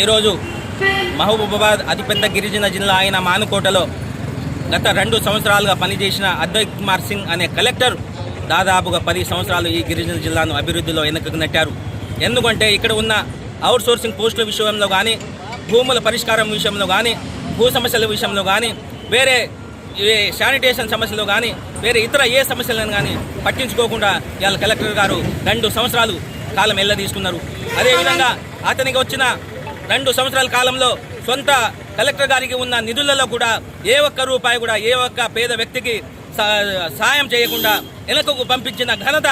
ఈరోజు మహబూబాబాద్ అతిపెద్ద గిరిజన జిల్లా అయిన మానుకోటలో గత 2 సంవత్సరాలుగా పనిచేసిన అద్వైత్ కుమార్ సింగ్ అనే కలెక్టర్ దాదాపుగా 10 సంవత్సరాలు ఈ గిరిజన జిల్లాను అభివృద్ధిలో వెనక్కి నెట్టారు. ఎందుకంటే ఇక్కడ ఉన్న అవుట్ సోర్సింగ్ పోస్టుల విషయంలో కానీ, భూముల పరిష్కారం విషయంలో కానీ, భూ సమస్యల విషయంలో కానీ, వేరే శానిటేషన్ సమస్యలు కానీ, వేరే ఇతర ఏ సమస్యలను కానీ పట్టించుకోకుండా ఇవాళ కలెక్టర్ గారు 2 సంవత్సరాలు కాలం తీసుకున్నారు. అదేవిధంగా అతనికి వచ్చిన 2 సంవత్సరాల కాలంలో సొంత కలెక్టర్ గారికి ఉన్న నిధులలో కూడా ఏ ఒక్క రూపాయి కూడా ఏ ఒక్క పేద వ్యక్తికి సాయం చేయకుండా వెనుకకు పంపించిన ఘనత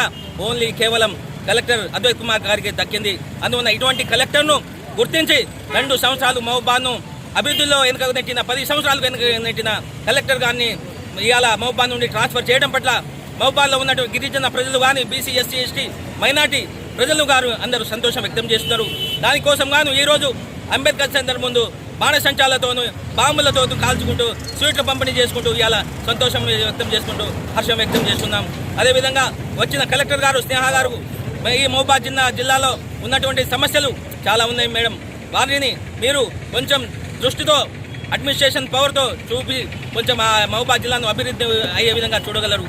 ఓన్లీ కేవలం కలెక్టర్ అద్వైత్ కుమార్ గారికి దక్కింది. అందువల్ల ఇటువంటి కలెక్టర్ను గుర్తించి 2 సంవత్సరాలు మహబూబాను అభివృద్ధిలో వెనుకకు నెట్టిన 10 సంవత్సరాలు వెనుక నెట్టిన కలెక్టర్ గారిని ఇవాళ మహబూబాద్ నుండి ట్రాన్స్ఫర్ చేయడం పట్ల మహబూబాద్లో ఉన్నటువంటి గిరిజన ప్రజలు కానీ, బీసీ, ఎస్సీ, ఎస్టీ, మైనార్టీ ప్రజలు గారు అందరూ సంతోషం వ్యక్తం చేస్తున్నారు. దానికోసం గాను ఈరోజు అంబేద్కర్ సెంటర్ ముందు బాణసంచాలతోనూ బాంబులతో కాల్చుకుంటూ స్వీట్లు పంపిణీ చేసుకుంటూ ఇవాళ సంతోషం వ్యక్తం చేసుకుంటూ హర్షం వ్యక్తం చేస్తున్నాం. అదేవిధంగా వచ్చిన కలెక్టర్ గారు స్నేహ గారు ఈ మహబూబాద్ జిల్లాలో ఉన్నటువంటి సమస్యలు చాలా ఉన్నాయి మేడం, వారిని మీరు కొంచెం దృష్టితో అడ్మినిస్ట్రేషన్ పవర్తో చూపి కొంచెం ఆ మహబూబాద్ జిల్లాను అభివృద్ధి అయ్యే విధంగా చూడగలరు.